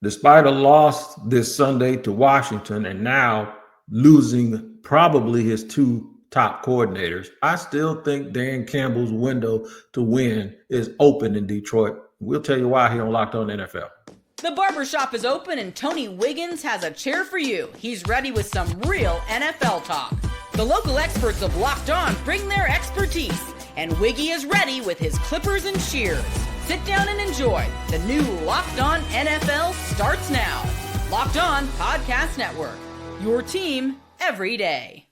Despite a loss this Sunday to Washington and now losing probably his two top coordinators, I still think Dan Campbell's window to win is open in Detroit. We'll tell you why here on Locked On NFL. The barbershop is open and Tony Wiggins has a chair for you. He's ready with some real NFL talk. The local experts of Locked On bring their expertise, and Wiggy is ready with his clippers and shears. Sit down and enjoy. The new Locked On NFL starts now. Locked On Podcast Network. Your team every day.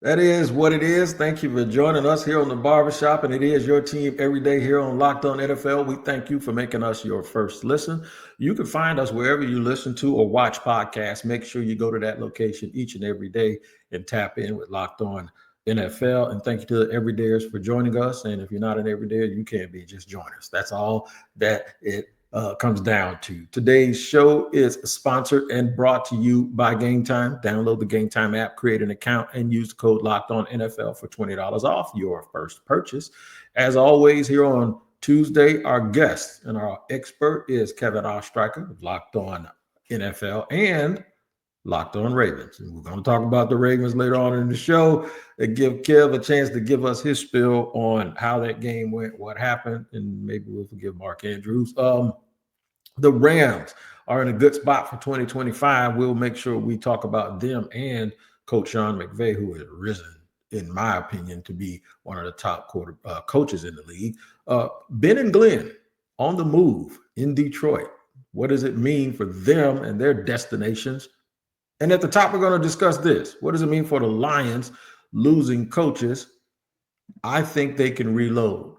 That is what it is. Thank you for joining us here on the Barbershop, and it is your team every day here on Locked On NFL. We thank you for making us your first listen. You can find us wherever you listen to or watch podcasts. Make sure you go to that location each and every day and tap in with Locked On NFL. And thank you to the everydayers for joining us. And if you're not an everydayer, you can't be. Just join us. That's all that it comes down to. Today's show is sponsored and brought to you by Game Time. Download the Game Time app, create an account, and use the code Locked On NFL for $20 off your first purchase. As always, here on Tuesday, our guest and our expert is Kevin Ostreicher of Locked On NFL and Locked On Ravens. And we're going to talk about the Ravens later on in the show and give Kev a chance to give us his spiel on how that game went, what happened, and maybe we'll forgive Mark Andrews. The Rams are in a good spot for 2025. We'll make sure we talk about them and Coach Sean McVay, who has risen, in my opinion, to be one of the top coaches in the league. Ben and Glenn on the move in Detroit. What does it mean for them and their destinations? And at the top, we're going to discuss this. What does it mean for the Lions losing coaches? I think they can reload.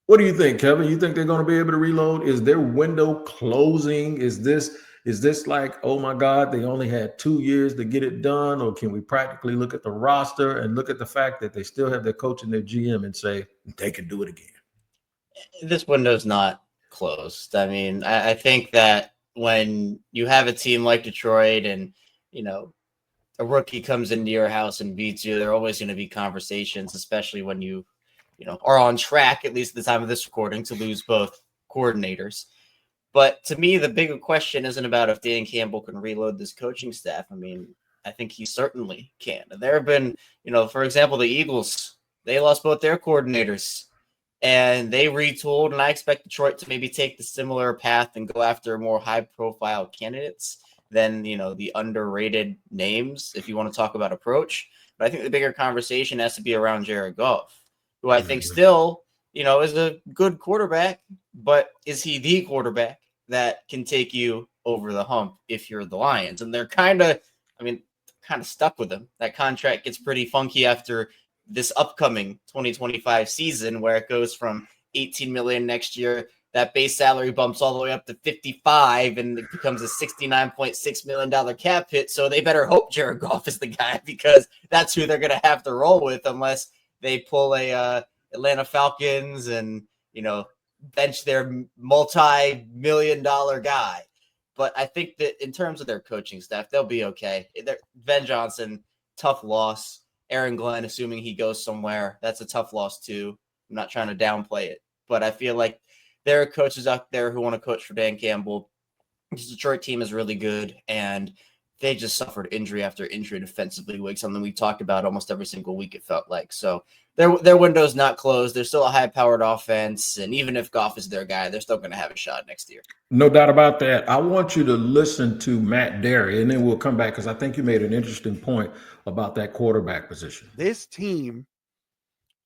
What do you think, Kevin? You think they're going to be able to reload? Is their window closing? Is this like, oh my God, they only had 2 years to get it done? Or can we practically look at the roster and look at the fact that they still have their coach and their GM and say they can do it again? This window's not closed. I mean, I think that when you have a team like Detroit and, a rookie comes into your house and beats you, there are always going to be conversations, especially when you are on track, at least at the time of this recording, to lose both coordinators. But to me, the bigger question isn't about if Dan Campbell can reload this coaching staff. I mean, I think he certainly can. There have been, for example, the Eagles, they lost both their coordinators and they retooled. And I expect Detroit to maybe take the similar path and go after more high-profile candidates than, the underrated names, if you want to talk about approach. But I think the bigger conversation has to be around Jared Goff, who I think still, is a good quarterback, but is he the quarterback that can take you over the hump if you're the Lions? And they're kind of stuck with him. That contract gets pretty funky after this upcoming 2025 season, where it goes from $18 million next year. That base salary bumps all the way up to $55, and it becomes a $69.6 million cap hit. So they better hope Jared Goff is the guy, because that's who they're going to have to roll with, unless they pull a Atlanta Falcons and, bench their multi-million-dollar guy. But I think that in terms of their coaching staff, they'll be okay. Ben Johnson, tough loss. Aaron Glenn, assuming he goes somewhere, that's a tough loss too. I'm not trying to downplay it, but I feel like there are coaches out there who want to coach for Dan Campbell. This Detroit team is really good, and they just suffered injury after injury defensively, like something we talked about almost every single week, it felt like. So their window's not closed. They're still a high-powered offense, and even if Goff is their guy, they're still going to have a shot next year. No doubt about that. I want you to listen to Matt Derry, and then we'll come back, because I think you made an interesting point about that quarterback position. This team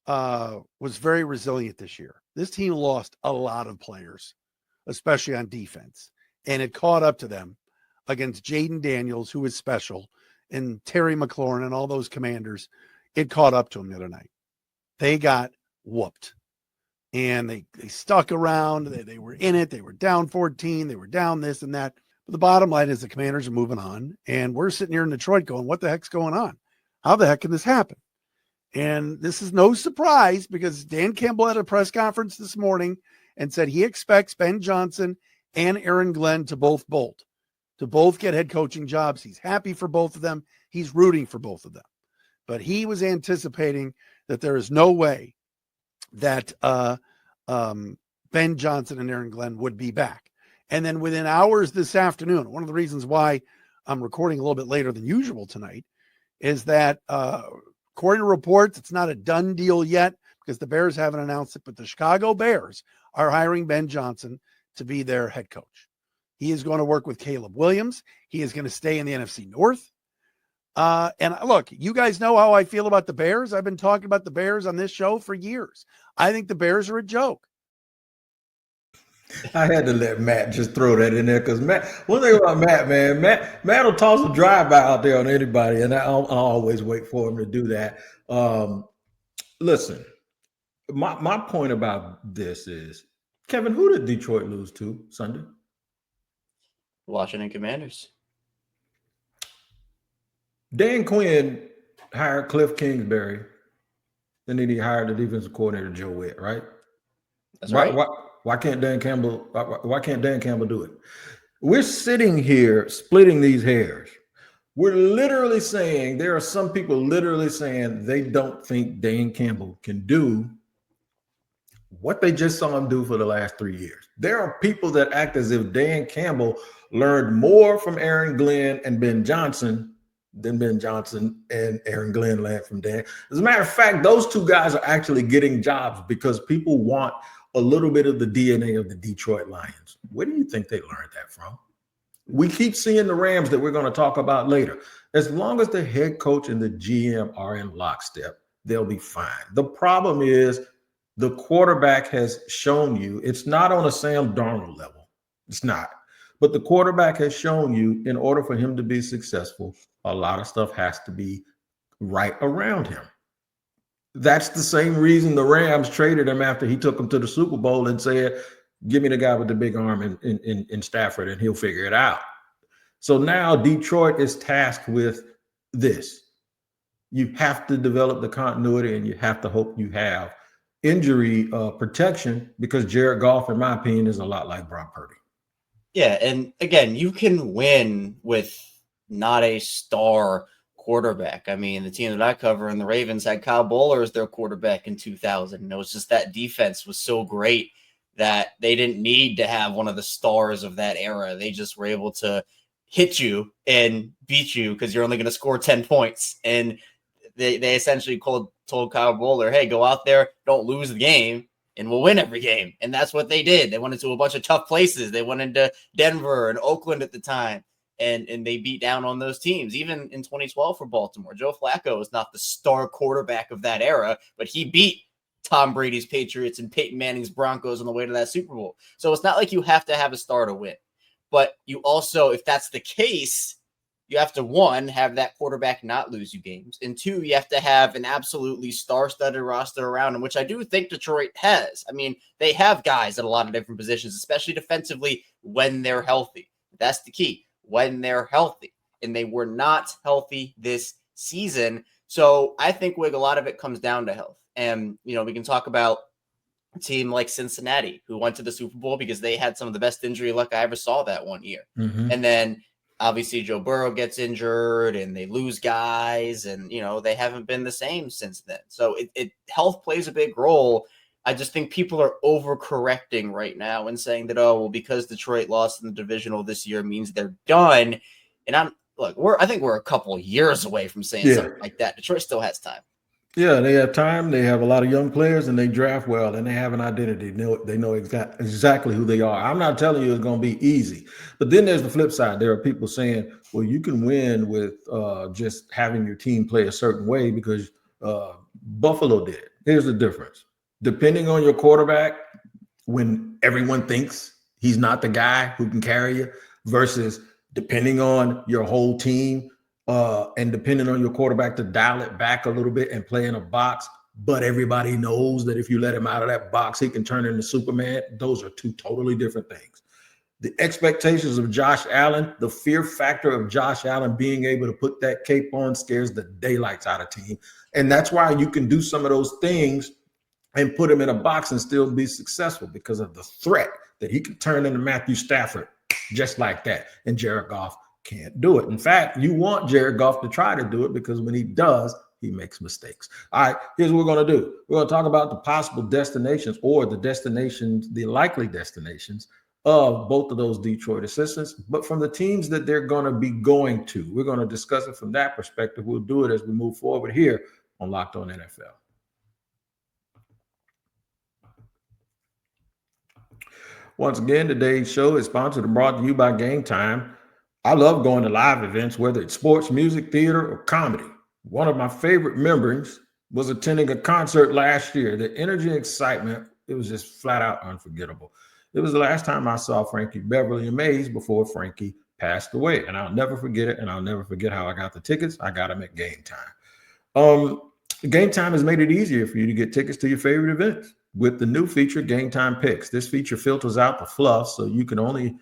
was very resilient this year. This team lost a lot of players, especially on defense, and it caught up to them against Jaden Daniels, who is special, and Terry McLaurin and all those Commanders. It caught up to them the other night. They got whooped, and they stuck around. They were in it. They were down 14. They were down this and that. But the bottom line is the Commanders are moving on, and we're sitting here in Detroit going, what the heck's going on? How the heck can this happen? And this is no surprise, because Dan Campbell had a press conference this morning and said he expects Ben Johnson and Aaron Glenn to both get head coaching jobs. He's happy for both of them. He's rooting for both of them. But he was anticipating that there is no way that Ben Johnson and Aaron Glenn would be back. And then within hours this afternoon, one of the reasons why I'm recording a little bit later than usual tonight is that according to reports, it's not a done deal yet because the Bears haven't announced it, but the Chicago Bears are hiring Ben Johnson to be their head coach. He is going to work with Caleb Williams. He is going to stay in the NFC North. And look, you guys know how I feel about the Bears. I've been talking about the Bears on this show for years. I think the Bears are a joke. I had to let Matt just throw that in there because Matt. One thing about Matt, man, Matt will toss a drive-by out there on anybody, and I'll always wait for him to do that. Listen, my point about this is, Kevin, who did Detroit lose to Sunday? Washington Commanders. Dan Quinn hired Cliff Kingsbury, and then he hired the defensive coordinator Joe Witt, right? That's right. Why can't Dan Campbell? Why can't Dan Campbell do it? We're sitting here splitting these hairs. We're literally saying there are some people literally saying they don't think Dan Campbell can do what they just saw him do for the last 3 years. There are people that act as if Dan Campbell learned more from Aaron Glenn and Ben Johnson than Ben Johnson and Aaron Glenn learned from Dan. As a matter of fact, those two guys are actually getting jobs because people want a little bit of the DNA of the Detroit Lions. Where do you think they learned that from? We keep seeing the Rams that we're going to talk about later. As long as the head coach and the GM are in lockstep, they'll be fine. The problem is the quarterback has shown you it's not on a Sam Darnold level. It's not. But the quarterback has shown you in order for him to be successful, a lot of stuff has to be right around him. That's the same reason the Rams traded him after he took them to the Super Bowl and said, give me the guy with the big arm in Stafford and he'll figure it out. So now Detroit is tasked with this. You have to develop the continuity and you have to hope you have injury protection because Jared Goff, in my opinion, is a lot like Brock Purdy. Yeah, and again, you can win with not a star quarterback. I mean, the team that I cover and the Ravens had Kyle Bowler as their quarterback in 2000. And it was just that defense was so great that they didn't need to have one of the stars of that era. They just were able to hit you and beat you because you're only going to score 10 points. And they essentially told Kyle Bowler, hey, go out there, don't lose the game, and we'll win every game. And that's what they did. They went into a bunch of tough places. They went into Denver and Oakland at the time. And they beat down on those teams. Even in 2012 for Baltimore, Joe Flacco is not the star quarterback of that era, but he beat Tom Brady's Patriots and Peyton Manning's Broncos on the way to that Super Bowl. So it's not like you have to have a star to win. But you also, if that's the case, you have to, one, have that quarterback not lose you games. And two, you have to have an absolutely star-studded roster around him, which I do think Detroit has. I mean, they have guys at a lot of different positions, especially defensively when they're healthy. That's the key. When they're healthy, and they were not healthy this season. So I think, Wig, a lot of it comes down to health. And, you know, we can talk about a team like Cincinnati who went to the Super Bowl because they had some of the best injury luck I ever saw that one year. Mm-hmm. And then obviously Joe Burrow gets injured and they lose guys and, you know, they haven't been the same since then. So health plays a big role. I just think people are overcorrecting right now and saying that, oh, well, because Detroit lost in the divisional this year means they're done. And I think we're a couple years away from saying something like that. Detroit still has time. Yeah, they have time. They have a lot of young players and they draft well and they have an identity. They know exactly who they are. I'm not telling you it's going to be easy. But then there's the flip side. There are people saying, well, you can win with just having your team play a certain way because Buffalo did. Here's the difference. Depending on your quarterback, when everyone thinks he's not the guy who can carry you, versus depending on your whole team and depending on your quarterback to dial it back a little bit and play in a box, but everybody knows that if you let him out of that box, he can turn into Superman. Those are two totally different things. The expectations of Josh Allen, the fear factor of Josh Allen being able to put that cape on scares the daylights out of team. And that's why you can do some of those things and put him in a box and still be successful because of the threat that he can turn into Matthew Stafford just like that. And Jared Goff can't do it. In fact, you want Jared Goff to try to do it because when he does, he makes mistakes. All right, here's what we're going to do. We're going to talk about the possible destinations or the destinations, the likely destinations of both of those Detroit assistants, but from the teams that they're going to be going to. We're going to discuss it from that perspective. We'll do it as we move forward here on Locked On NFL. Once again, today's show is sponsored and brought to you by Game Time. I love going to live events, whether it's sports, music, theater, or comedy. One of my favorite memories was attending a concert last year. The energy and excitement, it was just flat out unforgettable. It was the last time I saw Frankie Beverly and Mays before Frankie passed away. And I'll never forget it. And I'll never forget how I got the tickets. I got them at Game Time. Game Time has made it easier for you to get tickets to your favorite events with the new feature, Game Time Picks. This feature filters out the fluff so you can only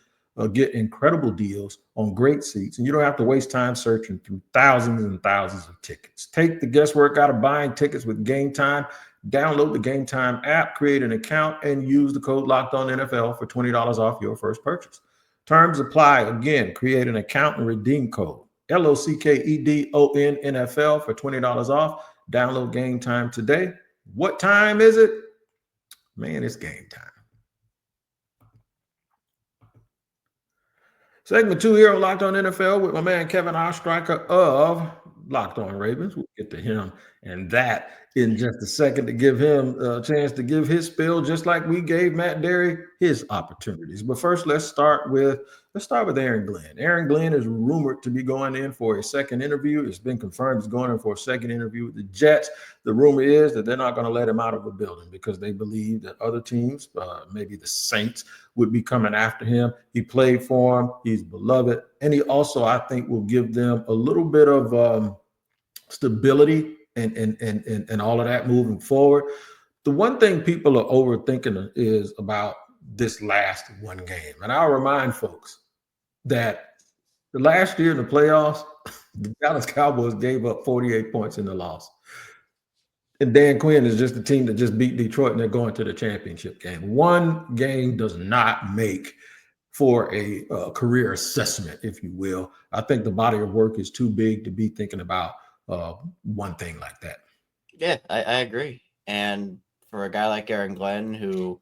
get incredible deals on great seats, and you don't have to waste time searching through thousands and thousands of tickets. Take the guesswork out of buying tickets with Game Time. Download the Game Time app, create an account, and use the code LOCKEDONNFL for $20 off your first purchase. Terms apply. Again, create an account and redeem code LOCKEDONNFL for $20 off. Download Game Time today. What time is it? Man, it's game time. Segment 2 here on Locked On NFL with my man Kevin Oestreicher of Locked On Ravens. We'll get to him and that in just a second to give him a chance to give his spill, just like we gave Matt Derry his opportunities. But first, let's start with Aaron Glenn. Aaron Glenn is rumored to be going in for a second interview. It's been confirmed he's going in for a second interview with the Jets. The rumor is that they're not going to let him out of a building because they believe that other teams, maybe the Saints, would be coming after him. He played for him. He's beloved. And he also, I think, will give them a little bit of stability and all of that moving forward. The one thing people are overthinking is about this last one game. And I'll remind folks that the last year in the playoffs, the Dallas Cowboys gave up 48 points in the loss. And Dan Quinn is just the team that just beat Detroit, and they're going to the championship game. One game does not make for a career assessment, if you will. I think the body of work is too big to be thinking about one thing like that. Yeah, I agree. And for a guy like Aaron Glenn, who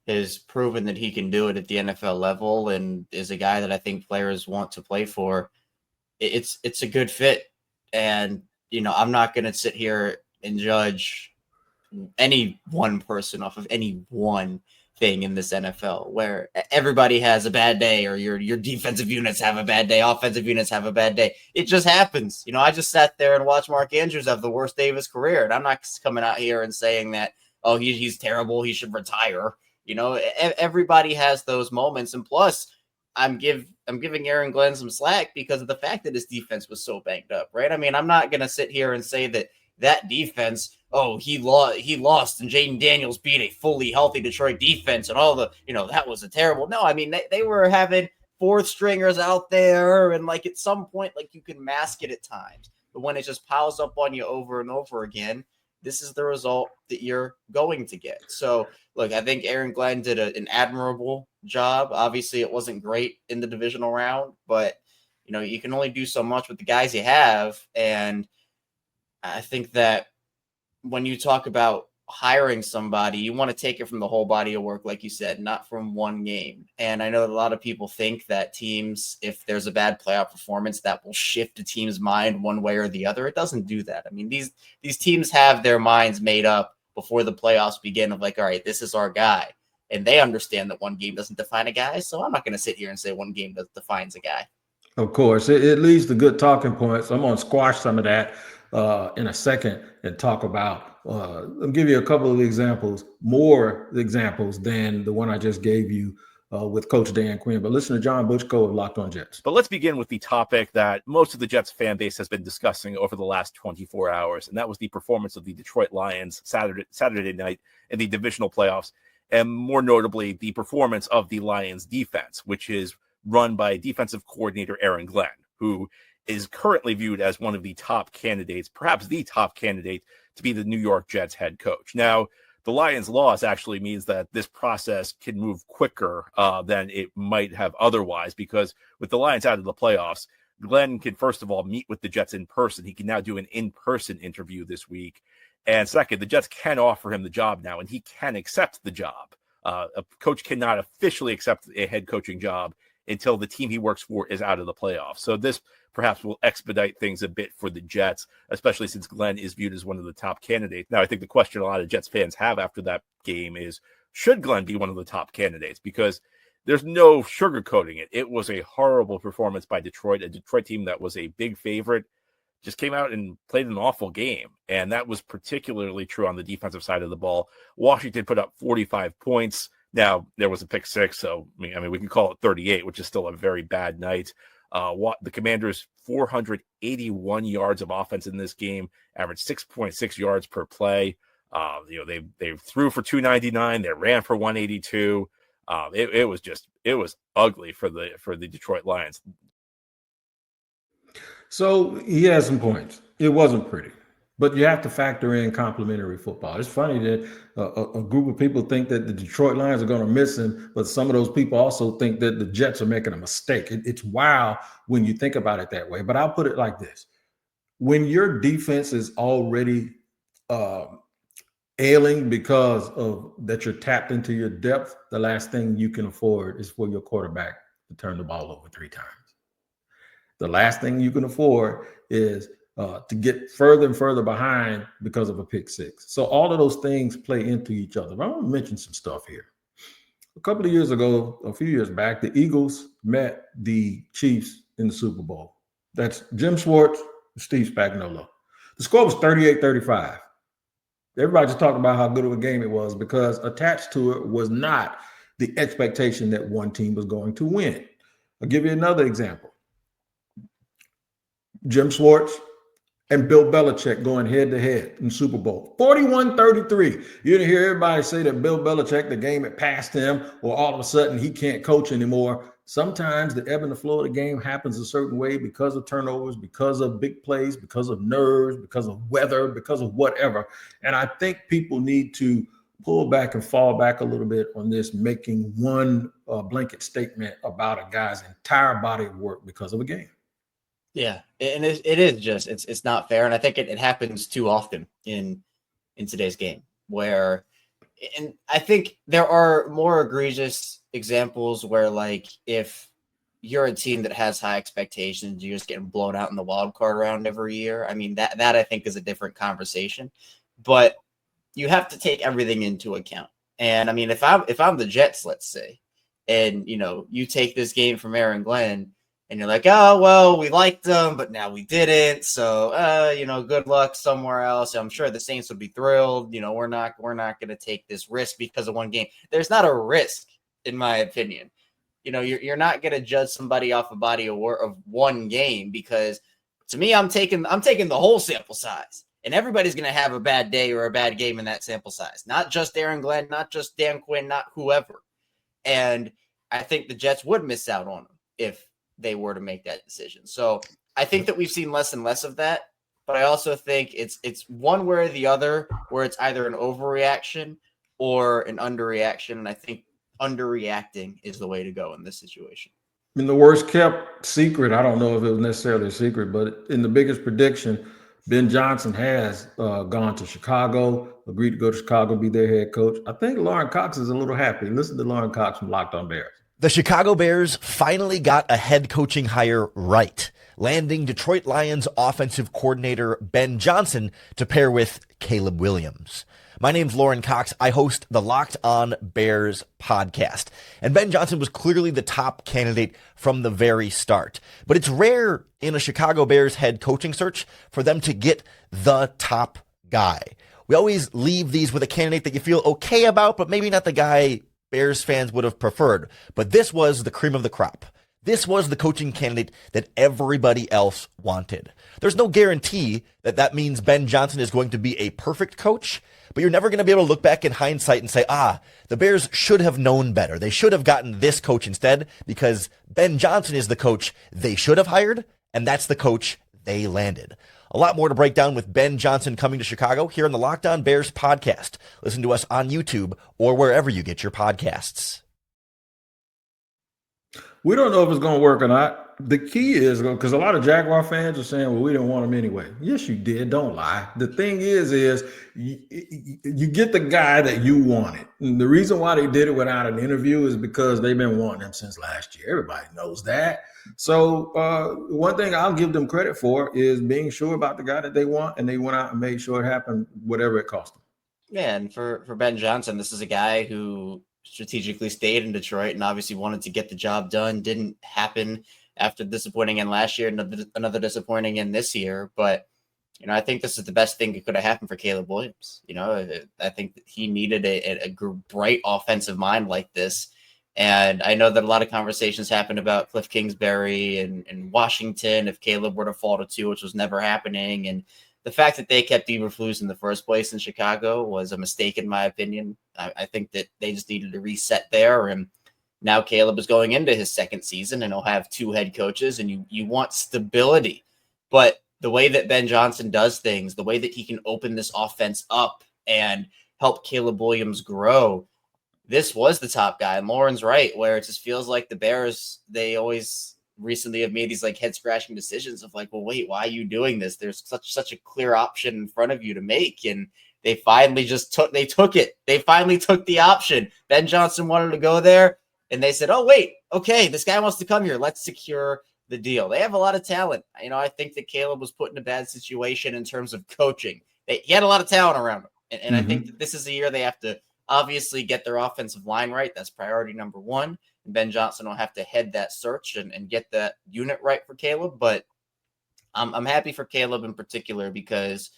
has proven that he can do it at the NFL level and is a guy that I think players want to play for, it's a good fit. And, you know, I'm not going to sit here and judge any one person off of any one thing in this NFL, where everybody has a bad day, or your defensive units have a bad day, offensive units have a bad day. It just happens. You know, I just sat there and watched Mark Andrews have the worst day of his career, and I'm not coming out here and saying that, oh, he's terrible, he should retire. You know, everybody has those moments, and plus, I'm giving Aaron Glenn some slack because of the fact that his defense was so banged up, right? I mean, I'm not going to sit here and say that defense, oh, he lost and Jaden Daniels beat a fully healthy Detroit defense and all the, you know, that was a terrible. No, I mean, they were having fourth stringers out there, and like at some point, like you can mask it at times. But when it just piles up on you over and over again, this is the result that you're going to get. So, look, I think Aaron Glenn did an admirable job. Obviously, it wasn't great in the divisional round, but, you know, you can only do so much with the guys you have. And I think that when you talk about hiring somebody, you want to take it from the whole body of work, like you said, not from one game. And I know that a lot of people think that teams, if there's a bad playoff performance, that will shift a team's mind one way or the other. It doesn't do that. I mean, these teams have their minds made up before the playoffs begin of like, all right, this is our guy. And they understand that one game doesn't define a guy. So I'm not going to sit here and say one game defines a guy. Of course, it leads to good talking points. I'm going to squash some of that in a second and talk about, I'll give you a couple of examples, more examples than the one I just gave you with Coach Dan Quinn. But listen to John Butchko of Locked On Jets. But let's begin with the topic that most of the Jets fan base has been discussing over the last 24 hours, and that was the performance of the Detroit Lions Saturday night in the divisional playoffs, and more notably, the performance of the Lions defense, which is run by defensive coordinator Aaron Glenn, who is currently viewed as one of the top candidates, perhaps the top candidate to be the New York Jets head coach. Now, the Lions' loss actually means that this process can move quicker than it might have otherwise, because with the Lions out of the playoffs, Glenn can, first of all, meet with the Jets in person. He can now do an in-person interview this week. And second, the Jets can offer him the job now, and he can accept the job. A coach cannot officially accept a head coaching job until the team he works for is out of the playoffs. So this perhaps will expedite things a bit for the Jets, especially since Glenn is viewed as one of the top candidates. Now, I think the question a lot of Jets fans have after that game is, should Glenn be one of the top candidates? Because there's no sugarcoating it. It was a horrible performance by Detroit, a Detroit team that was a big favorite, just came out and played an awful game. And that was particularly true on the defensive side of the ball. Washington put up 45 points. Now, there was a pick six, so I mean, we can call it 38, which is still a very bad night. The Commanders, 481 yards of offense in this game, averaged 6.6 yards per play. They threw for 299, they ran for 182. It was ugly for the Detroit Lions. So he has some points. It wasn't pretty, but you have to factor in complimentary football. It's funny that a group of people think that the Detroit Lions are going to miss him, but some of those people also think that the Jets are making a mistake. It's wild when you think about it that way. But I'll put it like this. When your defense is already ailing because of that you're tapped into your depth, the last thing you can afford is for your quarterback to turn the ball over 3 times. The last thing you can afford is to get further and further behind because of a pick six. So all of those things play into each other. I want to mention some stuff here. A couple of years ago, a few years back, the Eagles met the Chiefs in the Super Bowl. That's Jim Schwartz, Steve Spagnuolo. The score was 38-35. Everybody just talked about how good of a game it was because attached to it was not the expectation that one team was going to win. I'll give you another example. Jim Schwartz and Bill Belichick going head-to-head in Super Bowl. 41-33. You didn't hear everybody say that Bill Belichick, the game had passed him, or all of a sudden he can't coach anymore. Sometimes the ebb and the flow of the game happens a certain way because of turnovers, because of big plays, because of nerves, because of weather, because of whatever. And I think people need to pull back and fall back a little bit on this, making one blanket statement about a guy's entire body of work because of a game. Yeah, and it is just it's not fair, and I think it happens too often in today's game. Where, and I think there are more egregious examples where, like, if you're a team that has high expectations, you're just getting blown out in the wild card round every year. I mean, that I think is a different conversation, but you have to take everything into account. And I mean, if I'm the Jets, let's say, and you take this game from Aaron Glenn. And you're like, oh, well, we liked them, but now we didn't. So, good luck somewhere else. I'm sure the Saints would be thrilled. We're not going to take this risk because of one game. There's not a risk, in my opinion. You're not going to judge somebody off a body of work of one game, because to me, I'm taking the whole sample size, and everybody's going to have a bad day or a bad game in that sample size. Not just Aaron Glenn, not just Dan Quinn, not whoever. And I think the Jets would miss out on them if they were to make that decision. So I think that we've seen less and less of that, but I also think it's one way or the other, where it's either an overreaction or an underreaction. And I think underreacting is the way to go in this situation. I mean, the worst kept secret, I don't know if it was necessarily a secret, but in the biggest prediction, Ben Johnson has gone to Chicago, agreed to go to Chicago, be their head coach. I think Lauren Cox is a little happy. Listen to Lauren Cox from Locked On Bears. The Chicago Bears finally got a head coaching hire right, landing Detroit Lions offensive coordinator Ben Johnson to pair with Caleb Williams. My name's Lauren Cox. I host the Locked On Bears podcast. And Ben Johnson was clearly the top candidate from the very start. But it's rare in a Chicago Bears head coaching search for them to get the top guy. We always leave these with a candidate that you feel okay about, but maybe not the guy Bears fans would have preferred. But this was the cream of the crop. This was the coaching candidate that everybody else wanted. There's no guarantee that that means Ben Johnson is going to be a perfect coach, but you're never going to be able to look back in hindsight and say, the Bears should have known better. They should have gotten this coach instead, because Ben Johnson is the coach they should have hired, and that's the coach they landed. A lot more to break down with Ben Johnson coming to Chicago here on the Locked On Bears podcast. Listen to us on YouTube or wherever you get your podcasts. We don't know if it's going to work or not. the key is, because a lot of Jaguar fans are saying, well, we didn't want him anyway. Yes, you did. Don't lie. The thing is you get the guy that you wanted. And the reason why they did it without an interview is because they've been wanting him since last year. Everybody knows that. So one thing I'll give them credit for is being sure about the guy that they want, and they went out and made sure it happened, whatever it cost them. Yeah, and for Ben Johnson, this is a guy who strategically stayed in Detroit and obviously wanted to get the job done. Didn't happen after disappointing in last year, another disappointing in this year. But, I think this is the best thing that could have happened for Caleb Williams. I think that he needed a bright offensive mind like this. And I know that a lot of conversations happened about Cliff Kingsbury and Washington if Caleb were to fall to 2, which was never happening. And the fact that they kept Eberflus in the first place in Chicago was a mistake, in my opinion. I think that they just needed to reset there. And now Caleb is going into his second season, and he'll have 2 head coaches, and you want stability. But the way that Ben Johnson does things, the way that he can open this offense up and help Caleb Williams grow, this was the top guy. And Lauren's right, where it just feels like the Bears, they always recently have made these like head scratching decisions of like, well, wait, why are you doing this? There's such a clear option in front of you to make. And they finally took it. They finally took the option. Ben Johnson wanted to go there, and they said, oh, wait, okay, this guy wants to come here. Let's secure the deal. They have a lot of talent. I think that Caleb was put in a bad situation in terms of coaching. He had a lot of talent around him. And I think that this is a year they have to obviously get their offensive line right. That's priority number 1. And Ben Johnson will have to head that search and get that unit right for Caleb. But I'm happy for Caleb in particular because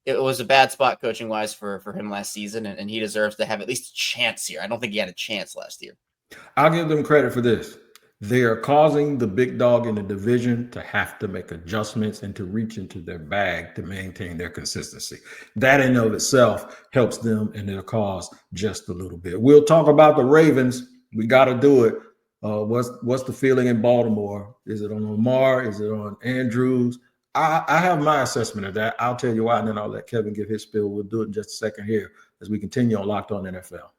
it was a bad spot coaching wise for him last season. And he deserves to have at least a chance here. I don't think he had a chance last year. I'll give them credit for this. They are causing the big dog in the division to have to make adjustments and to reach into their bag to maintain their consistency. That in and of itself helps them in their cause just a little bit. We'll talk about the Ravens. We got to do it. What's the feeling in Baltimore? Is it on Lamar? Is it on Andrews? I have my assessment of that. I'll tell you why, and then I'll let Kevin give his spiel. We'll do it in just a second here as we continue on Locked On NFL.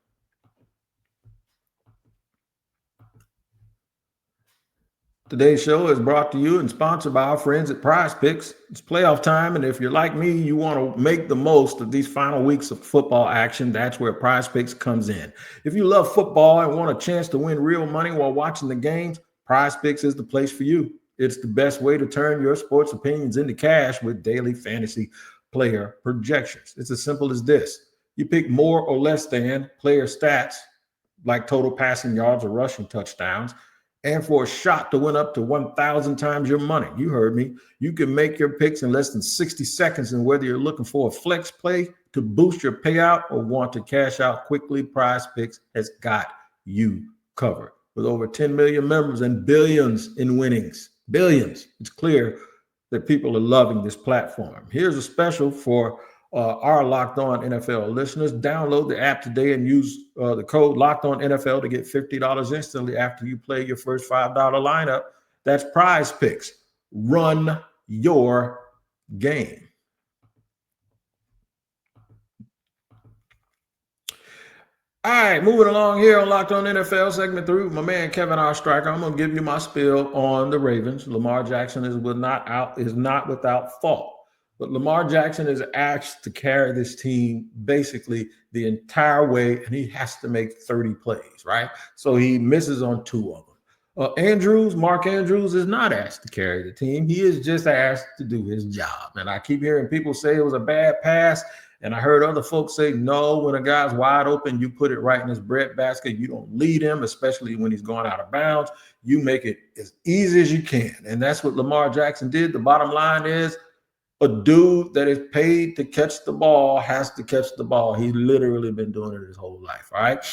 Today's show is brought to you and sponsored by our friends at Prize Picks. It's playoff time, and if you're like me, you want to make the most of these final weeks of football action. That's where Prize Picks comes in. If you love football and want a chance to win real money while watching the games, Prize Picks is the place for you. It's the best way to turn your sports opinions into cash with daily fantasy player projections. It's as simple as this. You pick more or less than player stats, like total passing yards or rushing touchdowns, and for a shot to win up to 1,000 times your money. You heard me. You can make your picks in less than 60 seconds, and whether you're looking for a flex play to boost your payout or want to cash out quickly, Prize Picks has got you covered. With over 10 million members and billions in winnings, billions, it's clear that people are loving this platform. Here's a special for our Locked On NFL listeners. Download the app today and use the code Locked On NFL to get $50 instantly after you play your first $5 lineup. That's Prize Picks. Run your game. All right, moving along here on Locked On NFL segment 3 with my man Kevin Oestreicher. I'm going to give you my spiel on the Ravens. Lamar Jackson is not without fault. But Lamar Jackson is asked to carry this team basically the entire way, and he has to make 30 plays, right? So he misses on 2 of them. Mark Andrews is not asked to carry the team. He is just asked to do his job. And I keep hearing people say it was a bad pass, and I heard other folks say, no, when a guy's wide open, you put it right in his breadbasket. You don't lead him, especially when he's going out of bounds. You make it as easy as you can. And that's what Lamar Jackson did. The bottom line is, a dude that is paid to catch the ball has to catch the ball. He's literally been doing it his whole life. All right.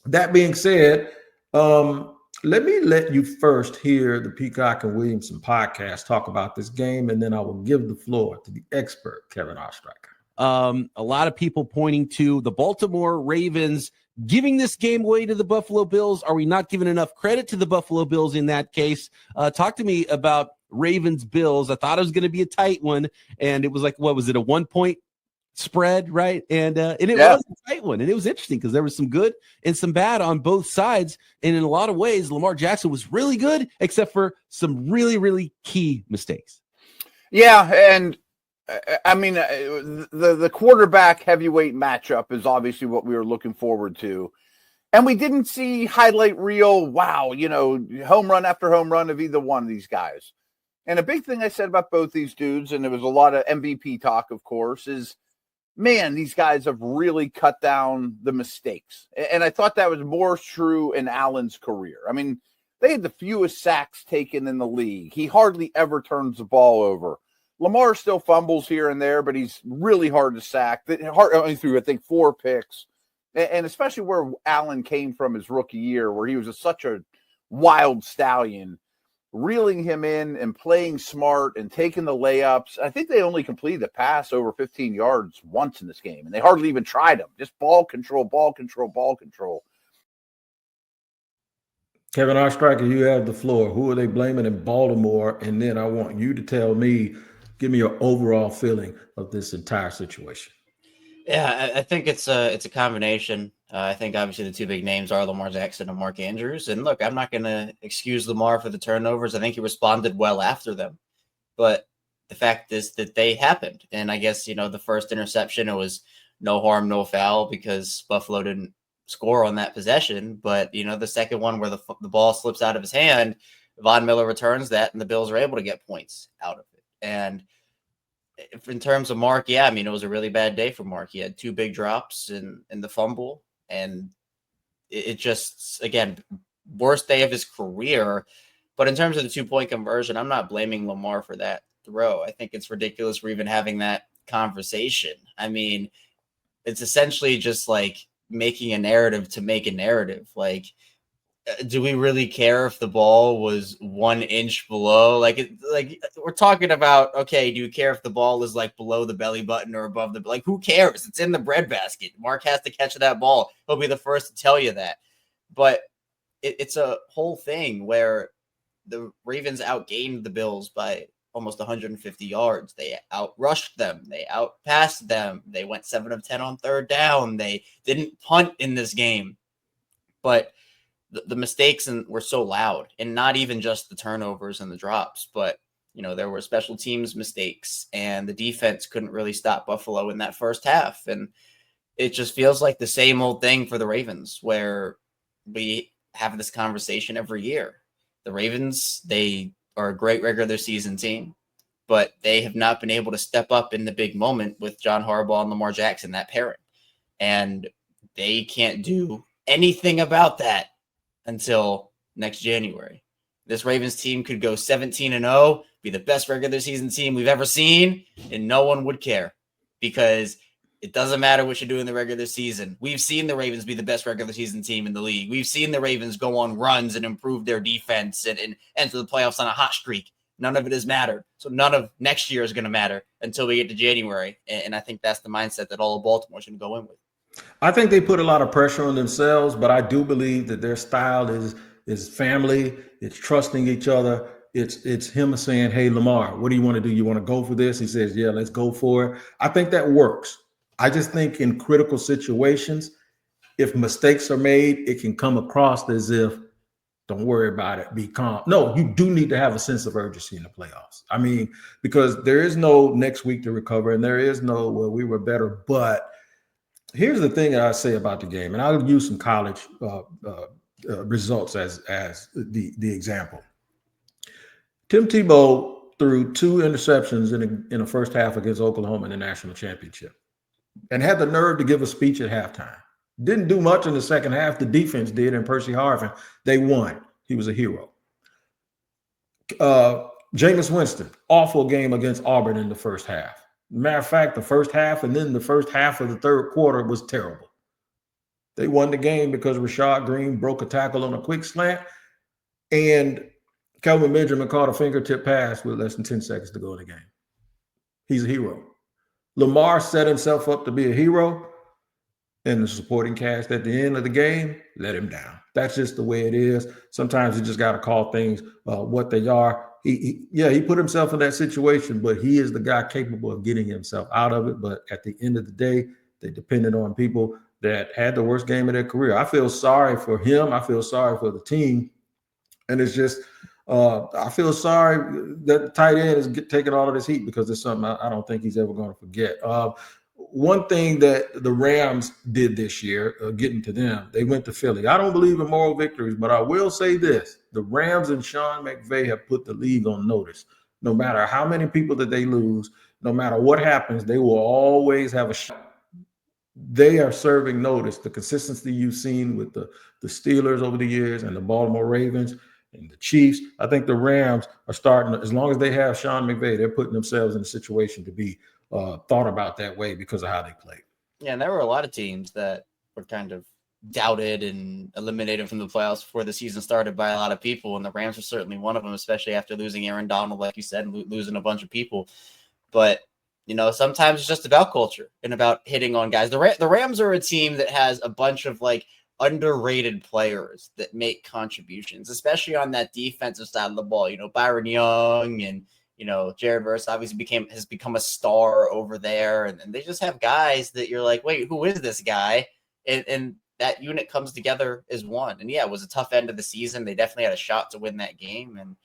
That being said, let me let you first hear the Peacock and Williamson podcast talk about this game, and then I will give the floor to the expert, Kevin Oestreicher. A lot of people pointing to the Baltimore Ravens giving this game away to the Buffalo Bills. Are we not giving enough credit to the Buffalo Bills in that case? Talk to me about Ravens Bills. I thought it was going to be a tight one, and it was like, what was it, a 1-point spread, right? And it Yeah. was a tight one, and it was interesting because there was some good and some bad on both sides. And in a lot of ways, Lamar Jackson was really good, except for some really, really key mistakes. Yeah, and I mean, the quarterback heavyweight matchup is obviously what we were looking forward to. And we didn't see highlight reel, wow, home run after home run of either one of these guys. And a big thing I said about both these dudes, and there was a lot of MVP talk, of course, is, man, these guys have really cut down the mistakes. And I thought that was more true in Allen's career. I mean, they had the fewest sacks taken in the league. He hardly ever turns the ball over. Lamar still fumbles here and there, but he's really hard to sack. Only threw, I think, 4 picks. And especially where Allen came from his rookie year, where he was such a wild stallion, reeling him in and playing smart and taking the layups. I think they only completed a pass over 15 yards once in this game, and they hardly even tried them. Just ball control, ball control, ball control. Kevin Oestreicher, you have the floor. Who are they blaming in Baltimore? And then I want you to tell me, give me your overall feeling of this entire situation. Yeah, I think it's a combination. I think obviously the two big names are Lamar Jackson and Mark Andrews. And look, I'm not going to excuse Lamar for the turnovers. I think he responded well after them. But the fact is that they happened. And I guess, the first interception, it was no harm, no foul because Buffalo didn't score on that possession. But, the second one where the ball slips out of his hand, Von Miller returns that and the Bills are able to get points out of it. And in terms of Mark, yeah, I mean, it was a really bad day for Mark. He had 2 big drops and the fumble, and it just, again, worst day of his career. But in terms of the 2-point conversion, I'm not blaming Lamar for that throw. I think it's ridiculous we're even having that conversation. I mean, it's essentially just like making a narrative to make a narrative. Like, do we really care if the ball was 1 inch below? Like we're talking about, okay, do you care if the ball is like below the belly button or above the, like, who cares? It's in the breadbasket. Mark has to catch that ball. He'll be the first to tell you that. But it's a whole thing where the Ravens outgained the Bills by almost 150 yards. They outrushed them. They outpassed them. They went 7 of 10 on third down. They didn't punt in this game. But the mistakes were so loud, and not even just the turnovers and the drops, but there were special teams mistakes, and the defense couldn't really stop Buffalo in that first half. And it just feels like the same old thing for the Ravens, where we have this conversation every year. The Ravens, they are a great regular season team, but they have not been able to step up in the big moment with John Harbaugh and Lamar Jackson, that pairing. And they can't do anything about that until next January. This Ravens team could go 17-0, be the best regular season team we've ever seen, and no one would care because it doesn't matter what you do in the regular season. We've seen the Ravens be the best regular season team in the league. We've seen the Ravens go on runs and improve their defense and enter the playoffs on a hot streak. None of it has mattered. So none of next year is going to matter until we get to January. And I think that's the mindset that all of Baltimore should go in with. I think they put a lot of pressure on themselves, but I do believe that their style is family. It's trusting each other. It's him saying, "Hey, Lamar, what do you want to do? You want to go for this?" He says, "Yeah, let's go for it." I think that works. I just think in critical situations, if mistakes are made, it can come across as if, don't worry about it, be calm. No, you do need to have a sense of urgency in the playoffs. I mean, because there is no next week to recover, and there is no, well, we were better, but here's the thing that I say about the game, and I'll use some college results as the example. Tim Tebow threw 2 interceptions in the first half against Oklahoma in the national championship and had the nerve to give a speech at halftime. Didn't do much in the second half. The defense did, and Percy Harvin, they won. He was a hero. Jameis Winston, awful game against Auburn in the first half. Matter of fact, the first half and then the first half of the third quarter was terrible. They won the game because Rashad Green broke a tackle on a quick slant, and Kelvin Benjamin caught a fingertip pass with less than 10 seconds to go in the game. He's a hero. Lamar set himself up to be a hero, and the supporting cast at the end of the game let him down. That's just the way it is. Sometimes you just got to call things what they are. he put himself in that situation, but he is the guy capable of getting himself out of it. But at the end of the day, they depended on people that had the worst game of their career. I feel sorry for him. I feel sorry for the team. And it's just, I feel sorry that the tight end is taking all of this heat because it's something I don't think he's ever going to forget. One thing that the Rams did this year, getting to them, they went to Philly. I don't believe in moral victories, but I will say this. The Rams and Sean McVay have put the league on notice. No matter how many people that they lose, no matter what happens, they will always have a shot. They are serving notice. The consistency you've seen with the Steelers over the years and the Baltimore Ravens and the Chiefs, I think the Rams are starting, as long as they have Sean McVay, they're putting themselves in a situation to be thought about that way because of how they play. Yeah, and there were a lot of teams that were kind of doubted and eliminated from the playoffs before the season started by a lot of people, and the Rams were certainly one of them, especially after losing Aaron Donald, like you said, and losing a bunch of people. But sometimes it's just about culture and about hitting on guys. The Rams are a team that has a bunch of like underrated players that make contributions, especially on that defensive side of the ball. Byron Young and Jared Verse obviously has become a star over there, and they just have guys that you're like, wait, who is this guy? And that unit comes together as one. And yeah, it was a tough end of the season. They definitely had a shot to win that game, and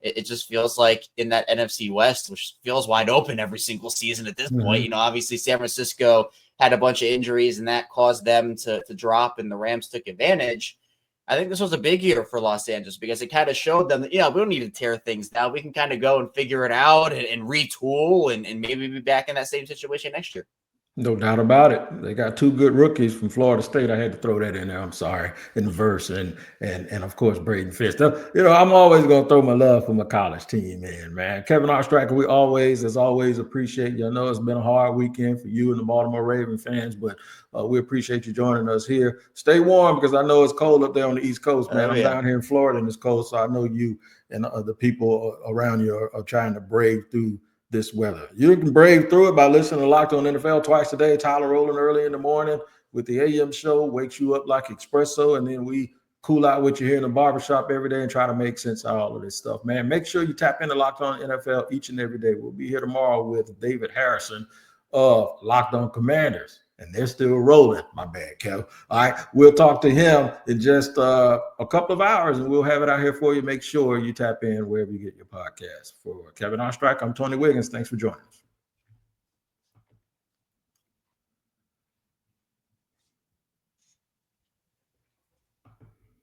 it just feels like in that NFC West, which feels wide open every single season at this point. Obviously San Francisco had a bunch of injuries and that caused them to drop, and the Rams took advantage. I think this was a big year for Los Angeles because it kind of showed them that, we don't need to tear things down. We can kind of go and figure it out and retool and maybe be back in that same situation next year. No doubt about it. They got two good rookies from Florida State. I had to throw that in there. I'm sorry. In Verse and of course Braden Fitz. I'm always going to throw my love for my college team in, man. Kevin Ostracker, we as always appreciate you. I know it's been a hard weekend for you and the Baltimore Raven fans, but we appreciate you joining us here. Stay warm because I know it's cold up there on the East Coast, man. I'm down here in Florida and it's cold, so I know you and the people around you are trying to brave through this weather. You can brave through it by listening to Locked On NFL twice a day. Tyler Rowland early in the morning with the AM show wakes you up like espresso, and then we cool out with you here in the barbershop every day and try to make sense of all of this stuff, man. Make sure you tap into Locked On NFL each and every day. We'll be here tomorrow with David Harrison of Locked On Commanders, and they're still rolling. My bad, Kev. All right, we'll talk to him in just a couple of hours, and we'll have it out here for you. Make sure you tap in wherever you get your podcast. For Kevin Ostrack, I'm Tony Wiggins. Thanks for joining us.